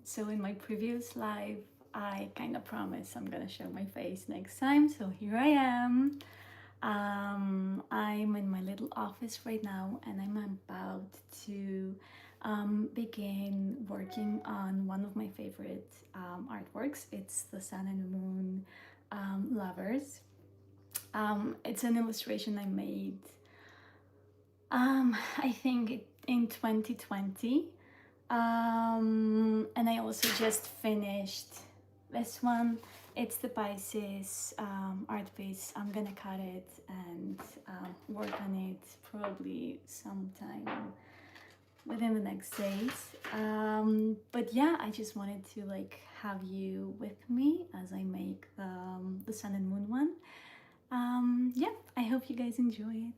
So in my previous live, I kind of promised I'm gonna show my face next time. So here I am. I'm in my little office right now, and I'm about to begin working on one of my favorite artworks. It's the Sun and Moon lovers. It's an illustration I made, I think in 2020. And I also just finished this one. It's the Pisces art piece. I'm gonna cut it and work on it probably sometime within the next days. But yeah, I just wanted to like have you with me as I make the Sun and Moon one. Yeah, I hope you guys enjoy it.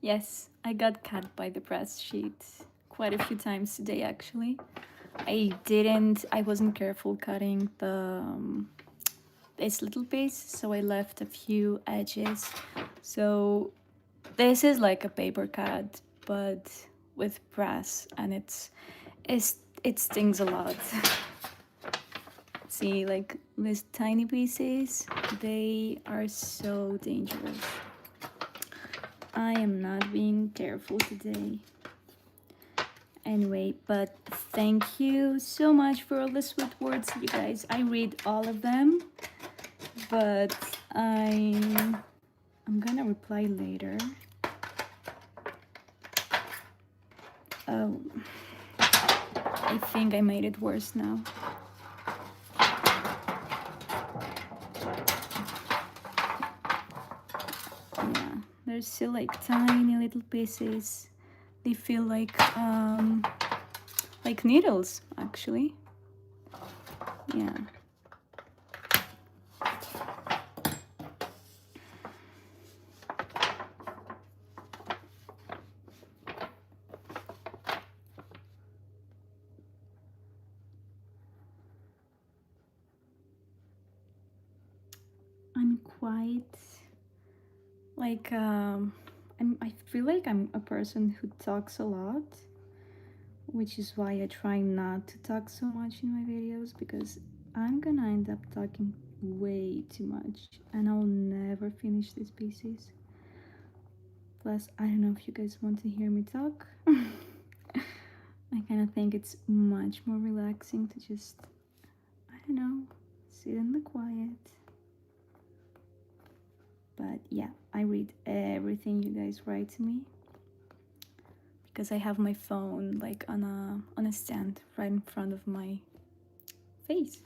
Yes, I got cut by the press sheet quite a few times today actually. I wasn't careful cutting this little piece, so I left a few edges. So this is like a paper cut, but with press, and it stings a lot. See, like these tiny pieces, they are so dangerous. I am not being careful today. Anyway, but thank you so much for all the sweet words, you guys. I read all of them, but I'm gonna reply later. Oh, I think I made it worse now. Yeah, there's still like tiny little pieces. They feel like needles, actually. Yeah. I'm quite like I feel like I'm a person who talks a lot, which is why I try not to talk so much in my videos, because I'm gonna end up talking way too much and I'll never finish these pieces. Plus, I don't know if you guys want to hear me talk. I kind of think it's much more relaxing to just, I don't know, sit in the quiet. But yeah, I read everything you guys write to me because I have my phone like on a stand right in front of my face.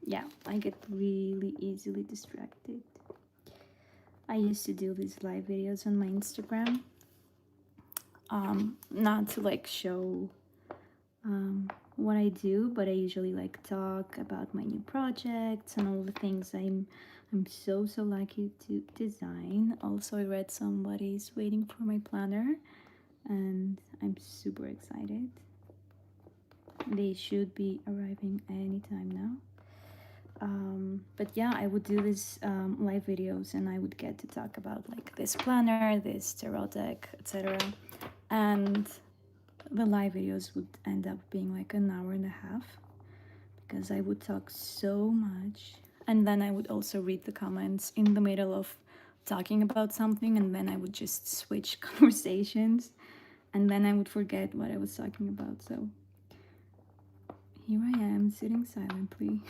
Yeah, I get really easily distracted. I used to do these live videos on my Instagram, not to like show what I do, but I usually like talk about my new projects and all the things I'm so lucky to design. Also, I read somebody's waiting for my planner and I'm super excited. They should be arriving anytime now. But yeah, I would do these live videos and I would get to talk about like this planner, this tarot deck, etc. And the live videos would end up being like an hour and a half because I would talk so much. And then I would also read the comments in the middle of talking about something, and then I would just switch conversations, and then I would forget what I was talking about. So here I am sitting silently.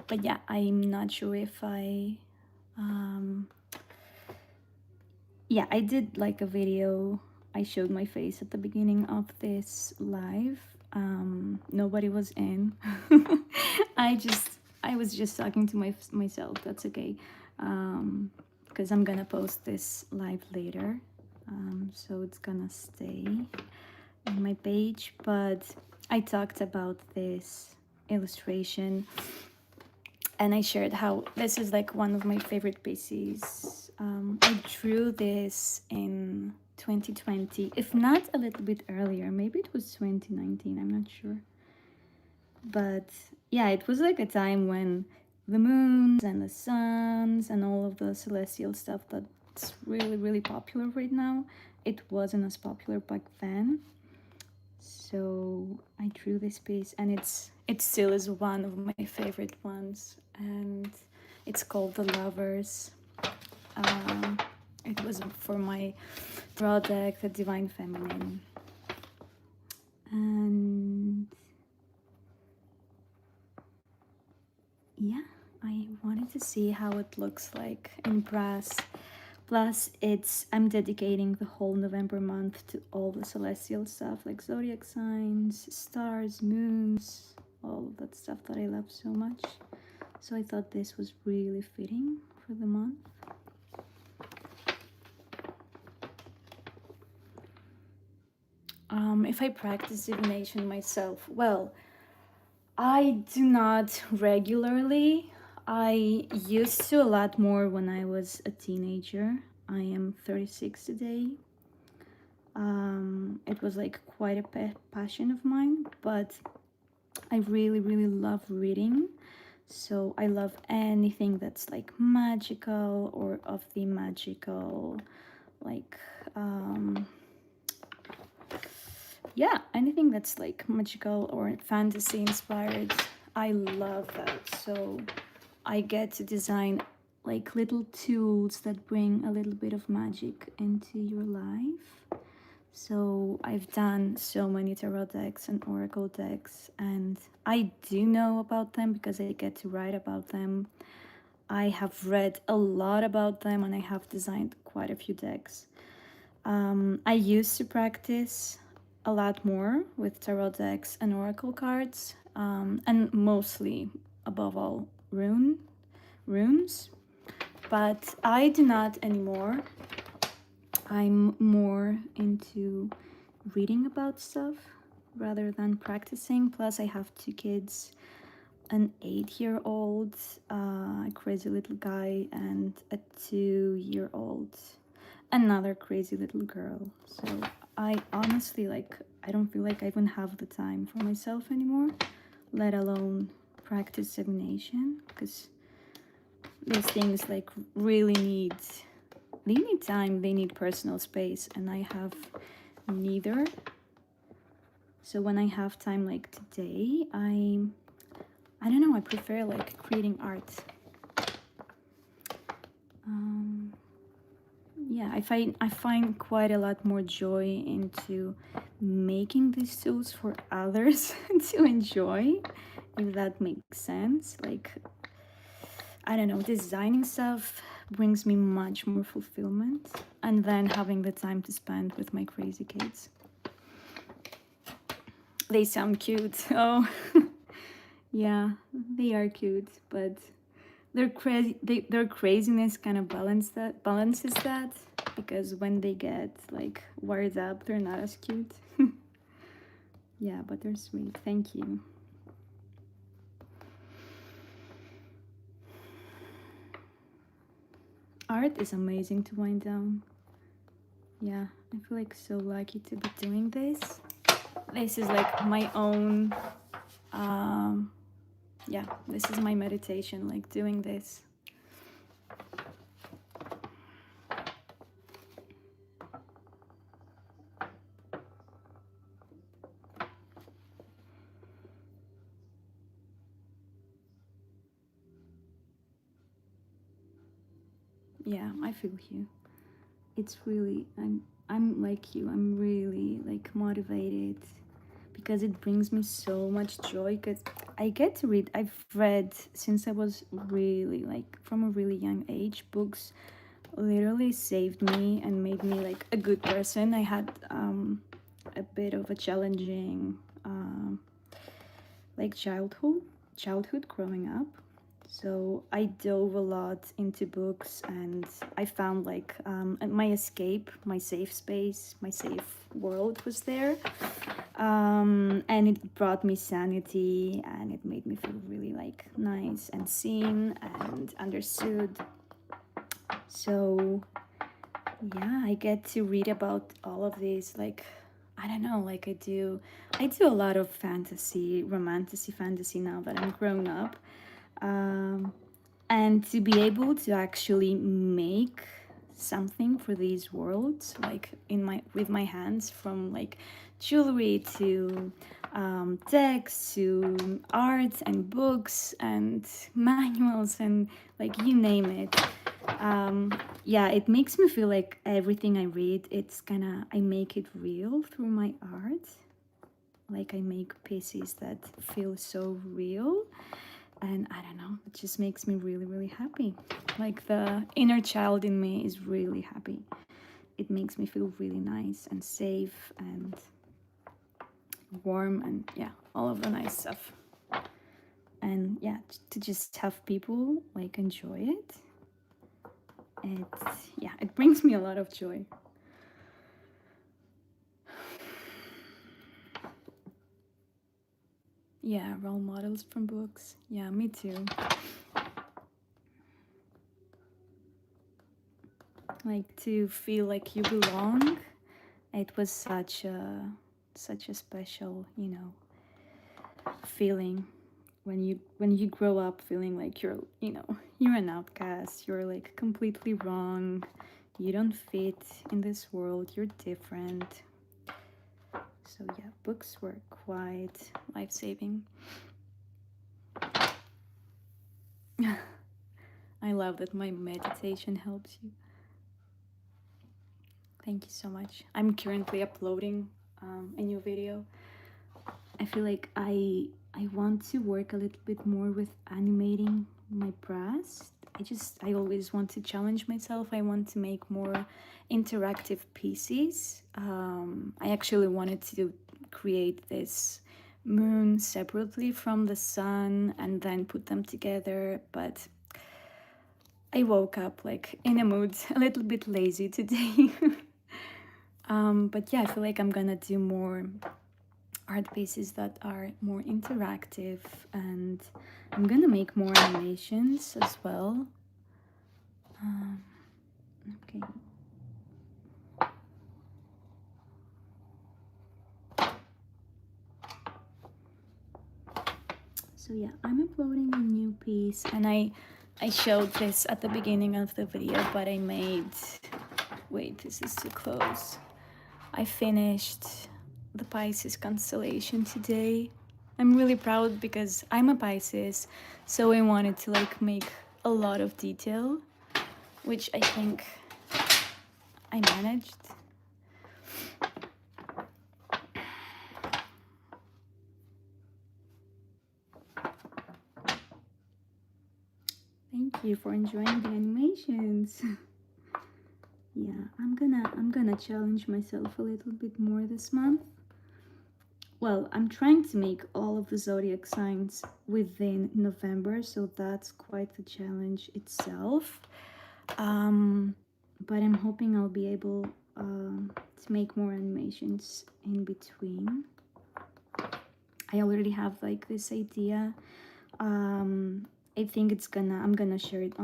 But yeah, I'm not sure if yeah, I did like a video. I showed my face at the beginning of this live. Nobody was in. I was just talking to myself. That's okay, because I'm gonna post this live later, so it's gonna stay on my page. But I talked about this illustration and I shared how this is like one of my favorite pieces. I drew this in 2020, if not a little bit earlier. Maybe it was 2019, I'm not sure. But yeah, it was like a time when the moons and the suns and all of the celestial stuff that's really, really popular right now. It wasn't as popular back then. So I drew this piece, and it still is one of my favorite ones, and it's called The Lovers. It was for my draw deck, The Divine Feminine. And yeah, I wanted to see how it looks like in brass. Plus, I'm dedicating the whole November month to all the celestial stuff, like zodiac signs, stars, moons, all of that stuff that I love so much. So I thought this was really fitting for the month. If I practice divination myself, well, I do not regularly. I used to a lot more when I was a teenager. I am 36 today. It was like quite a passion of mine, but I really, really love reading. So I love anything that's like magical or of the magical, like, yeah, anything that's like magical or fantasy inspired. I love that. So I get to design like little tools that bring a little bit of magic into your life. So I've done so many tarot decks and oracle decks, and I do know about them because I get to write about them. I have read a lot about them, and I have designed quite a few decks. I used to practice a lot more with tarot decks and oracle cards, and mostly, above all, runes, but I do not anymore. I'm more into reading about stuff rather than practicing. Plus, I have 2 kids, an 8-year-old, a crazy little guy, and a 2-year-old, another crazy little girl. So I honestly, like, I don't feel like I even have the time for myself anymore, let alone practice divination, because these things like really need time, they need personal space, and I have neither. So when I have time like today, I don't know, I prefer like creating art. Yeah, I find quite a lot more joy into making these tools for others to enjoy, if that makes sense. Like, I don't know, designing stuff brings me much more fulfillment, and then having the time to spend with my crazy kids. They sound cute. Oh, yeah, they are cute, but their craziness kind of balances that, because when they get like wired up, they're not as cute. Yeah, but they're sweet. Thank you. Art is amazing to wind down. Yeah, I feel like so lucky to be doing this. This is like my own, yeah, this is my meditation, like doing this. Yeah, I feel you. It's really, I'm like you, I'm really like motivated, because it brings me so much joy, because I get to read. I've read since I was really, like, from a really young age. Books literally saved me and made me like a good person. I had a bit of a challenging like childhood growing up, so I dove a lot into books, and I found like my escape, my safe space, my safe world was there. And it brought me sanity, and it made me feel really like nice and seen and understood. So yeah, I get to read about all of these, like, I don't know, like I do a lot of fantasy, romantic fantasy now that I'm grown up. and to be able to actually make something for these worlds, like with my hands, from like jewelry to texts to art and books and manuals and like you name it. Yeah, it makes me feel like everything I read, I make it real through my art. Like I make pieces that feel so real, and I don't know, it just makes me really, really happy. Like the inner child in me is really happy. It makes me feel really nice and safe and warm, and yeah, all of the nice stuff. And yeah, to just have people like enjoy it, it brings me a lot of joy. Yeah, role models from books. Yeah, me too. Like to feel like you belong. It was such a special, feeling when you grow up feeling like you're an outcast, you're like completely wrong, you don't fit in this world, you're different. So yeah, books were quite life-saving. I love that my meditation helps you. Thank you so much. I'm currently uploading a new video. I feel like I want to work a little bit more with animating my breast. I always want to challenge myself. I want to make more interactive pieces. I actually wanted to create this moon separately from the sun and then put them together, but I woke up like in a mood, a little bit lazy today. But yeah, I feel like I'm gonna do more art pieces that are more interactive, and I'm gonna make more animations as well. Okay. So yeah, I'm uploading a new piece, and I showed this at the beginning of the video, but I made, wait, this is too close. I finished the Pisces constellation today. I'm really proud because I'm a Pisces, so I wanted to like make a lot of detail, which I think I managed. Thank you for enjoying the animations. Yeah, I'm gonna challenge myself a little bit more this month. Well, I'm trying to make all of the zodiac signs within November, so that's quite the challenge itself. But I'm hoping I'll be able to make more animations in between. I already have like this idea. I think I'm gonna share it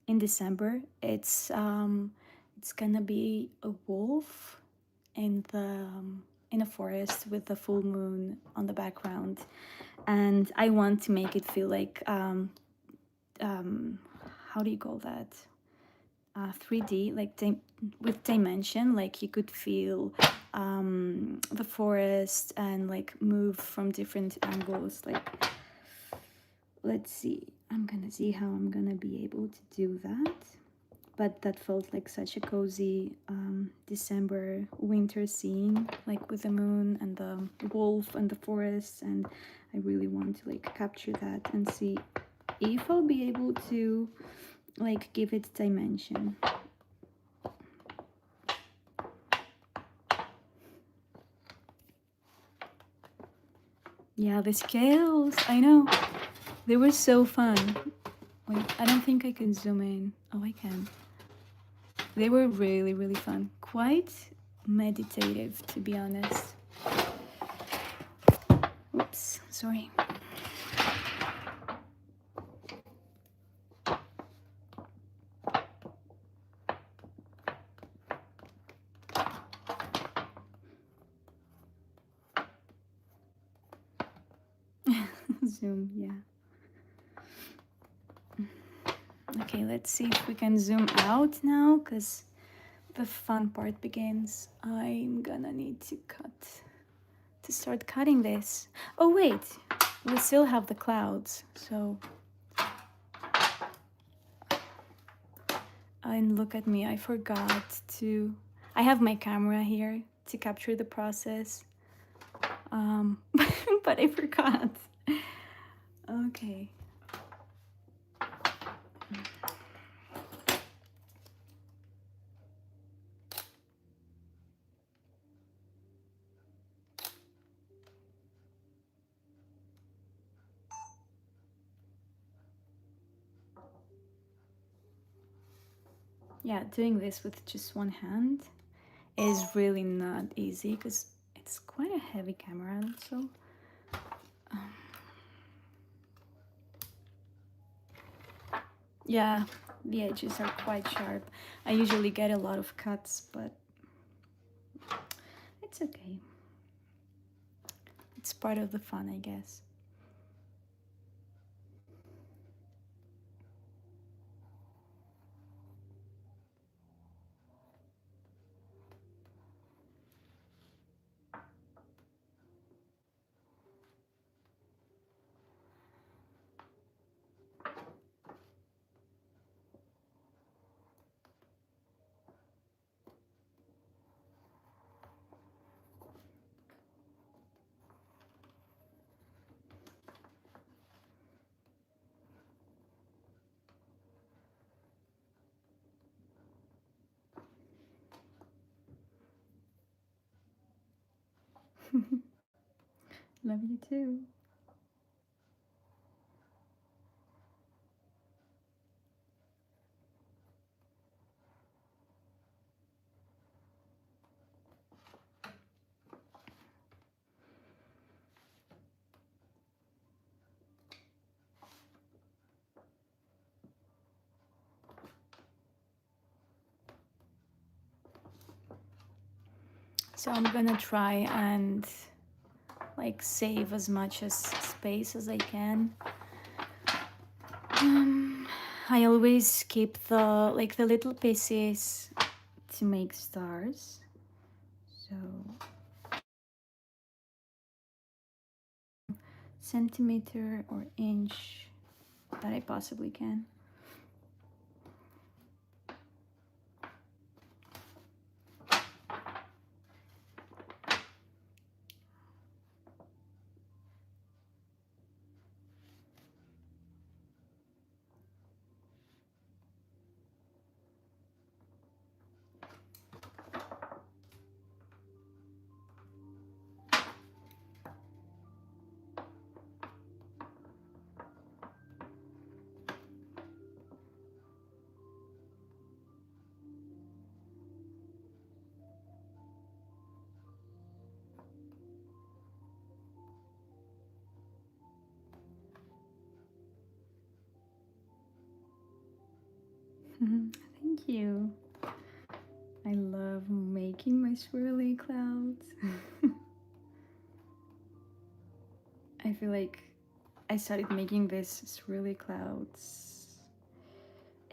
in December. It's gonna be a wolf in a forest with the full moon on the background, and I want to make it feel like how do you call that? 3D, like with dimension, like you could feel the forest and like move from different angles. Like, let's see, I'm gonna see how I'm gonna be able to do that. But that felt like such a cozy December winter scene, like with the moon and the wolf and the forest, and I really want to like capture that and see if I'll be able to like give it dimension. Yeah, the scales, I know, they were so fun. Wait, I don't think I can zoom in. Oh, I can. They were really, really fun. Quite meditative, to be honest. Oops, sorry. Zoom, yeah. Okay, let's see if we can zoom out now, because the fun part begins. I'm gonna need to start cutting this. Oh wait, we still have the clouds, so... And look at me, I forgot to... I have my camera here to capture the process. But I forgot. Okay. Yeah, doing this with just one hand is really not easy because it's quite a heavy camera, so... Yeah, the edges are quite sharp. I usually get a lot of cuts, but it's okay. It's part of the fun, I guess. Love you too. So I'm gonna try and like save as much as space as I can. I always keep the little pieces to make stars. So centimeter or inch that I possibly can. Thank you. I love making my swirly clouds. I feel like I started making this swirly clouds,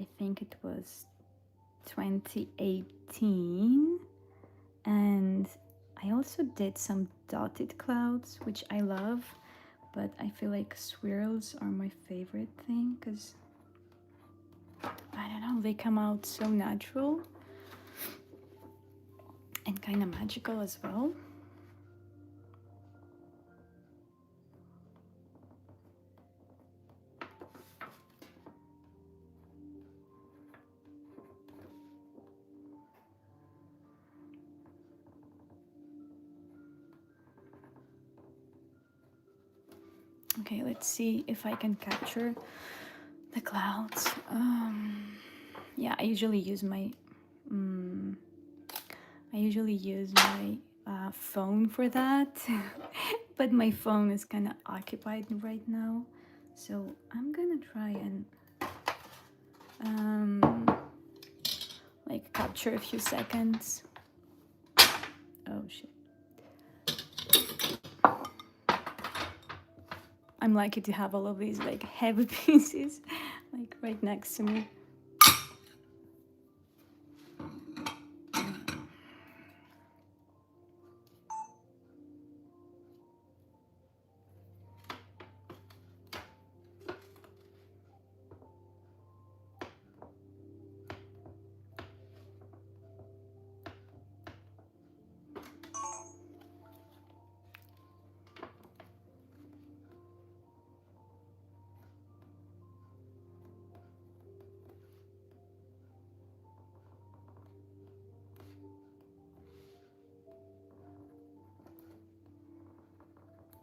I think it was 2018, and I also did some dotted clouds, which I love, but I feel like swirls are my favorite thing because I don't know, they come out so natural and kind of magical as well. Okay, let's see if I can capture the clouds. Yeah, I usually use my phone for that, but my phone is kind of occupied right now, so I'm gonna try and like capture a few seconds. Oh shit. I'm lucky to have all of these like heavy pieces like right next to me.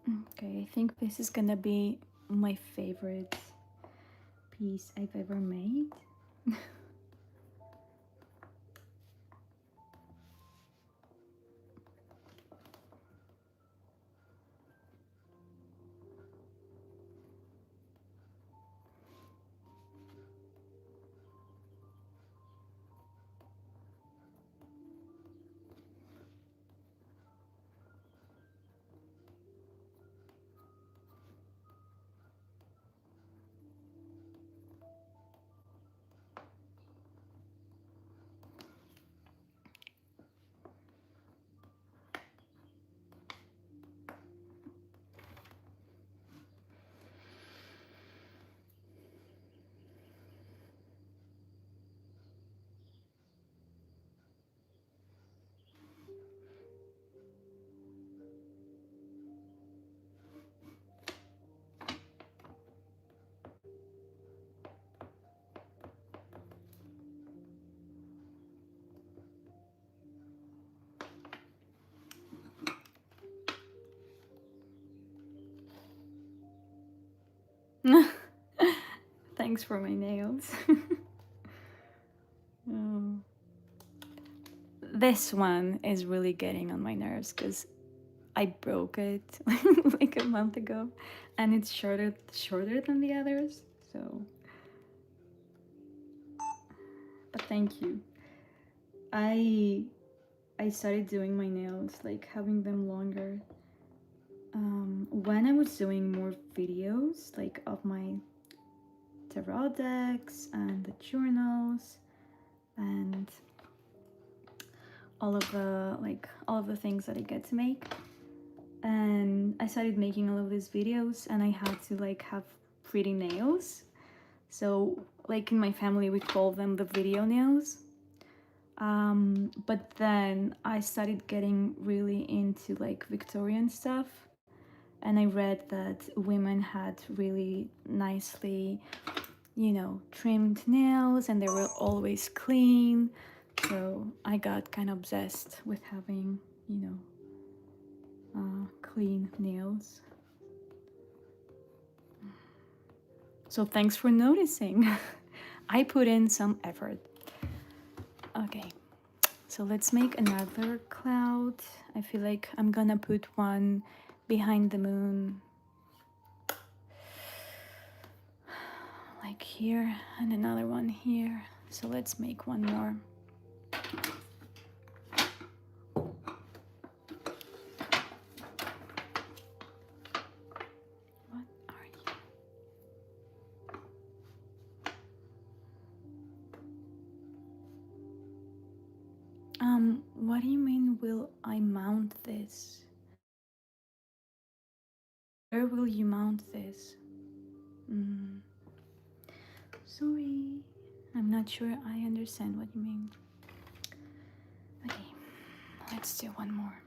Okay, I think this is gonna be my favorite piece I've ever made. Thanks for my nails. Oh. This one is really getting on my nerves because I broke it like a month ago, and it's shorter than the others. So, but thank you. I I started doing my nails, like having them longer, when I was doing more videos, like of my tarot decks and the journals and all of the things that I get to make. And I started making all of these videos, and I had to like have pretty nails. So like in my family we call them the video nails. But then I started getting really into like Victorian stuff, and I read that women had really nicely, trimmed nails, and they were always clean. So I got kind of obsessed with having, clean nails. So thanks for noticing. I put in some effort. Okay, so let's make another cloud. I feel like I'm gonna put one behind the moon, like here, and another one here. So let's make one more. What are you? What do you mean, will I mount this? Where will you mount this? Sorry, I'm not sure I understand what you mean. Okay, let's do one more.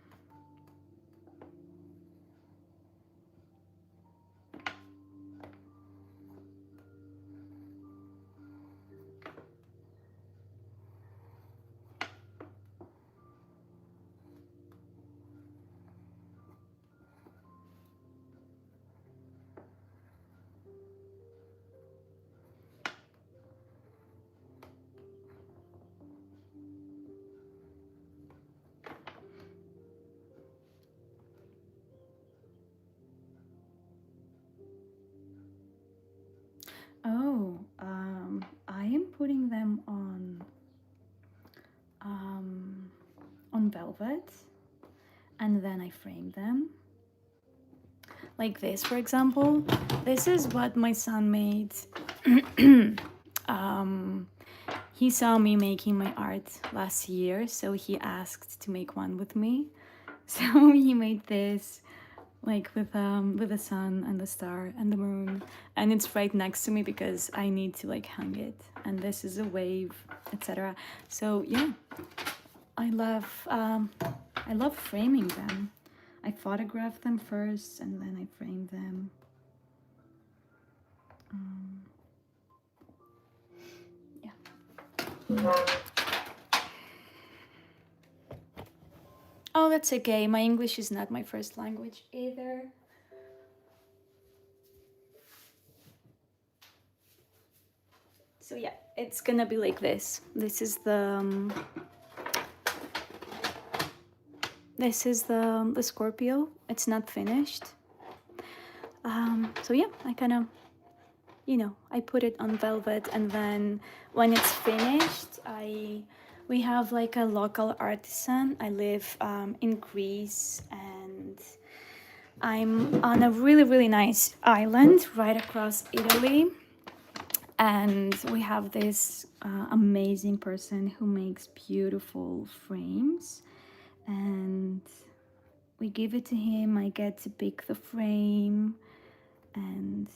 Oh, I am putting them on velvet, and then I frame them. Like this, for example. This is what my son made. He saw me making my art last year, so he asked to make one with me. So he made this, like with the sun and the star and the moon, and it's right next to me because I need to like hang it, and this is a wave, etc. So yeah, I love framing them. I photograph them first and then I frame them. Yeah. Oh, that's okay. My English is not my first language either. So yeah, it's gonna be like this. This is the Scorpio. It's not finished. So yeah, I kind of, I put it on velvet, and then when it's finished, we have like a local artisan. I live in Greece, and I'm on a really, really nice island right across Italy. And we have this amazing person who makes beautiful frames, and we give it to him. I get to pick the frame, and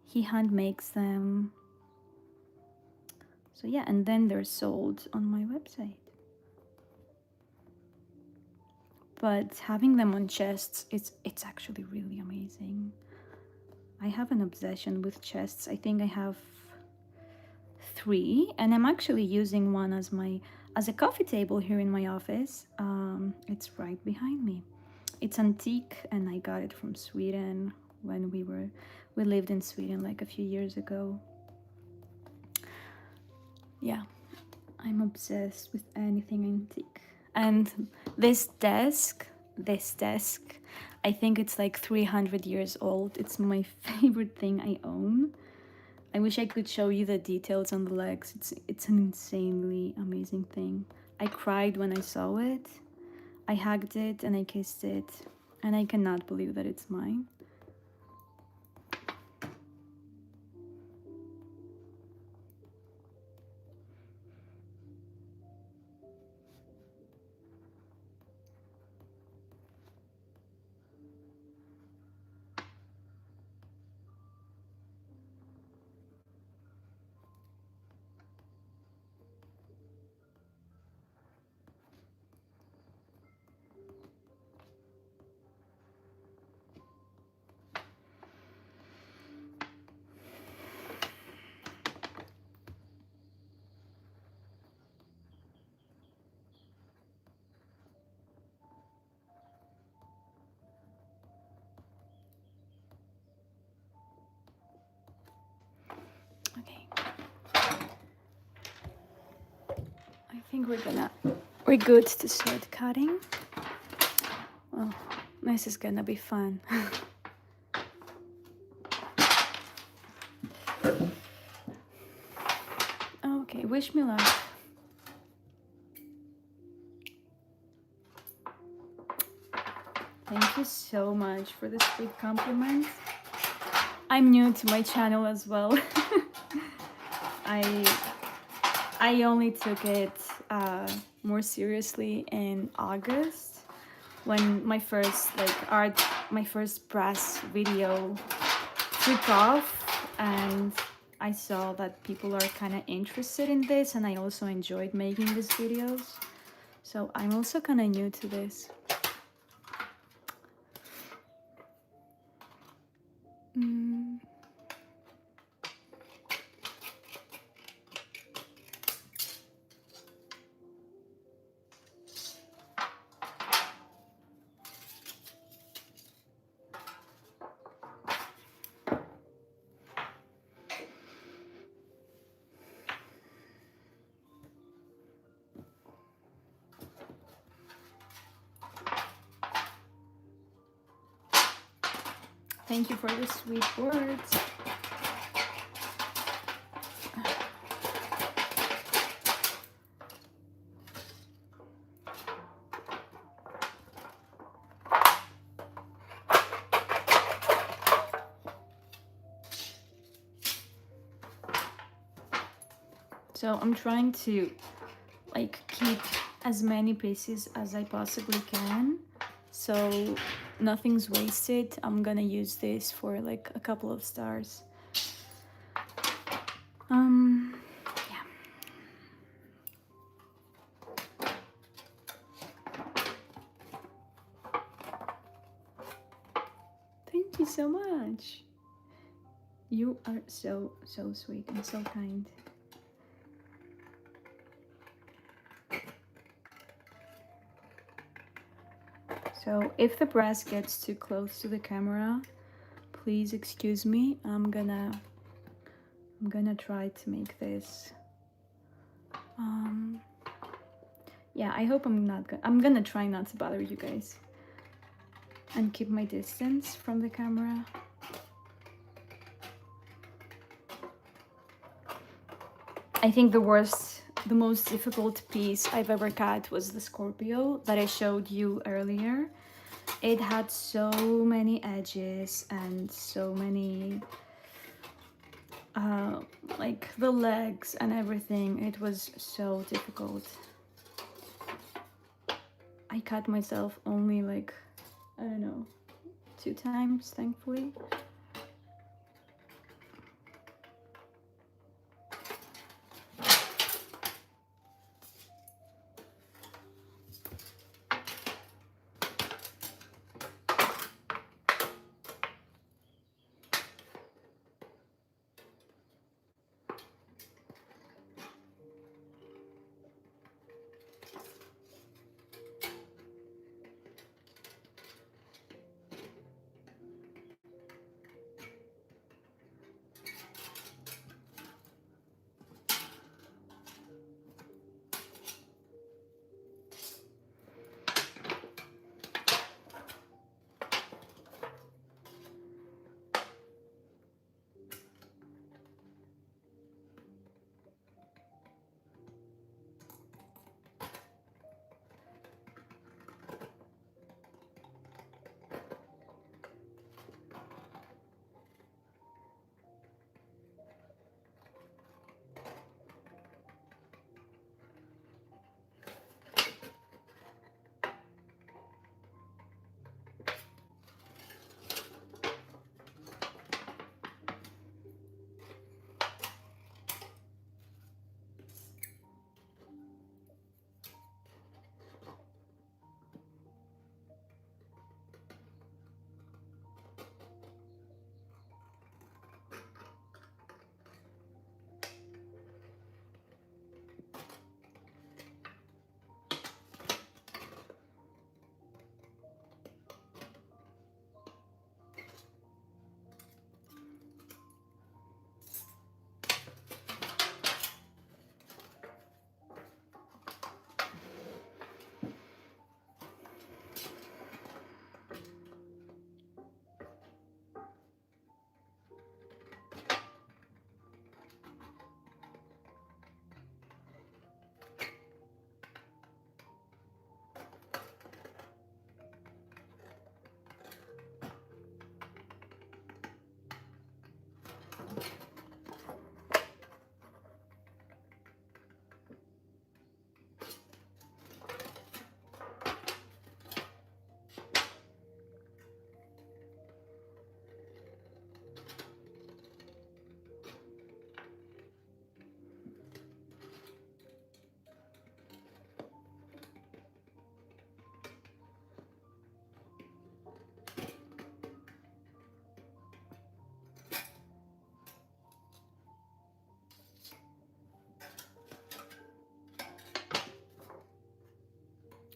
he hand makes them. So yeah, and then they're sold on my website. But having them on chests, it's actually really amazing. I have an obsession with chests. I think I have 3, and I'm actually using one as a coffee table here in my office. It's right behind me. It's antique, and I got it from Sweden when we lived in Sweden like a few years ago. Yeah, I'm obsessed with anything antique. And this desk, I think it's like 300 years old. It's my favorite thing I own. I wish I could show you the details on the legs. It's an insanely amazing thing. I cried when I saw it. I hugged it and I kissed it, and I cannot believe that it's mine. Okay. I think we're good to start cutting. Well, this is gonna be fun. Okay, wish me luck. Thank you so much for the sweet compliment. I'm new to my channel as well. I only took it more seriously in August, when my first my first brass video took off, and I saw that people are kind of interested in this, and I also enjoyed making these videos. So I'm also kind of new to this. Thank you for the sweet words. So I'm trying to keep as many pieces as I possibly can, so nothing's wasted. I'm gonna use this for like a couple of stars. Yeah. Thank you so much. You are so sweet and so kind. So if the brass gets too close to the camera, please excuse me. I'm gonna I'm gonna try to make this. Yeah, I hope I'm gonna try not to bother you guys and keep my distance from the camera. I think the most difficult piece I've ever cut was the Scorpio that I showed you earlier. It had so many edges and so many like the legs and everything. It was so difficult. I cut myself only like, I don't know, 2 times, thankfully.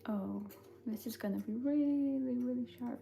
Oh, this is gonna be really, really sharp.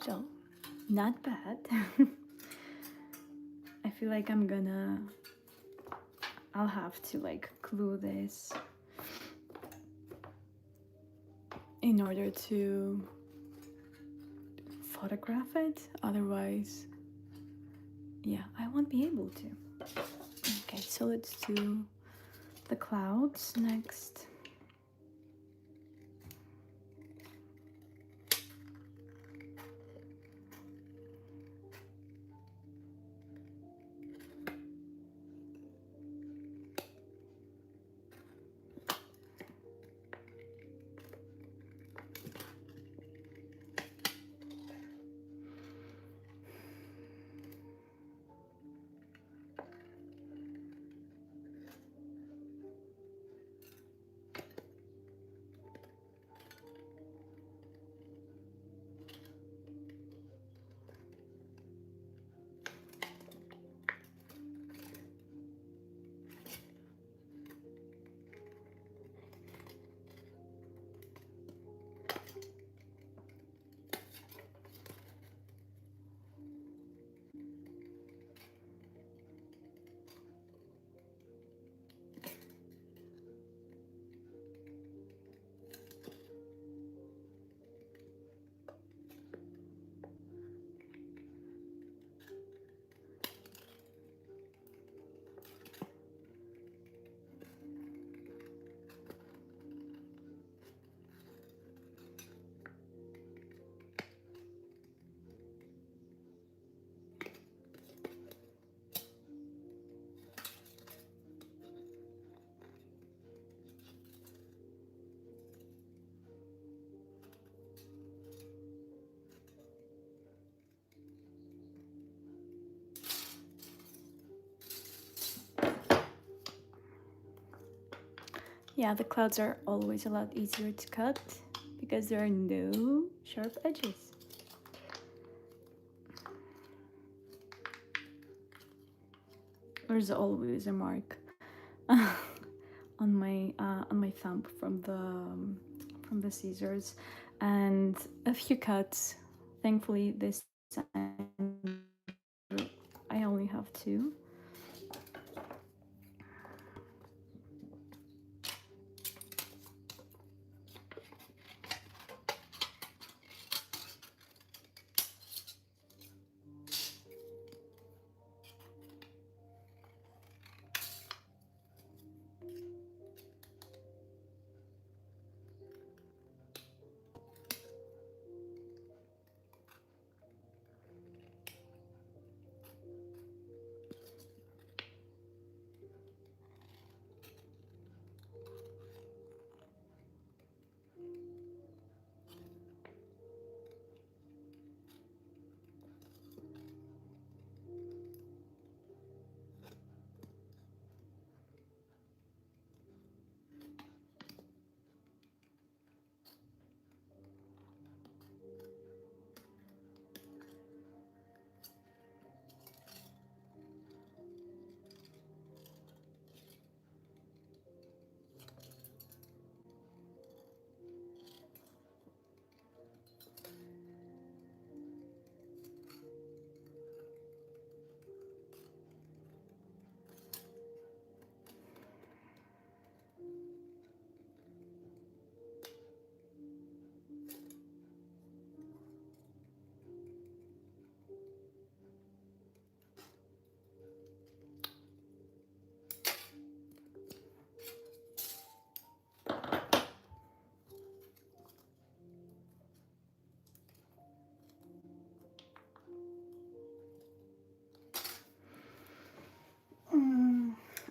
So, not bad. I feel like I'll have to like glue this in order to photograph it. Otherwise, yeah, I won't be able to. Okay, so let's do the clouds next. Yeah, the clouds are always a lot easier to cut because there are no sharp edges. There's always a mark on my thumb from the scissors, and a few cuts. Thankfully, this time I only have two.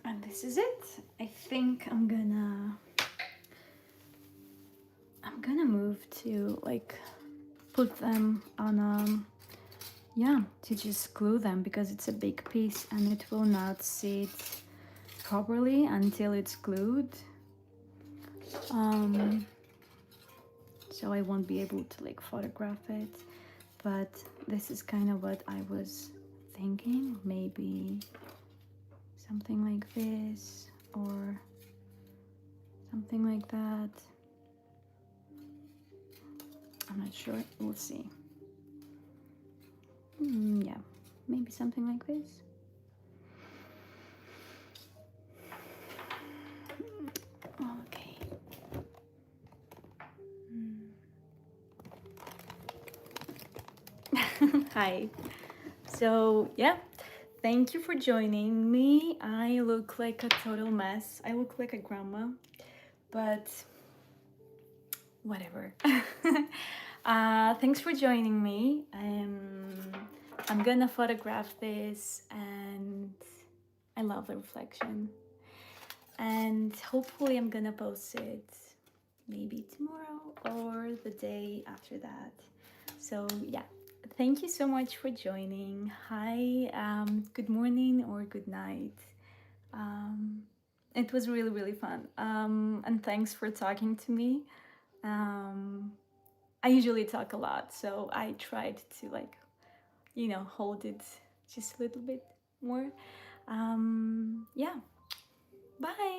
And this is it. I think I'm gonna move to like put them on yeah, to just glue them because it's a big piece and it will not sit properly until it's glued. So I won't be able to like photograph it, but this is kind of what I was thinking. Maybe something like this or something like that. I'm not sure, we'll see. Yeah, maybe something like this. Okay. Hi. So, yeah, thank you for joining me. I look like a total mess. I look like a grandma, but whatever. Thanks for joining me. I'm gonna photograph this, and I love the reflection. And hopefully, I'm gonna post it maybe tomorrow or the day after that. So, yeah, thank you so much for joining. Hi, good morning or good night. Um, it was really, really fun. And thanks for talking to me. Um, I usually talk a lot, so I tried to, like, hold it just a little bit more. Yeah, bye.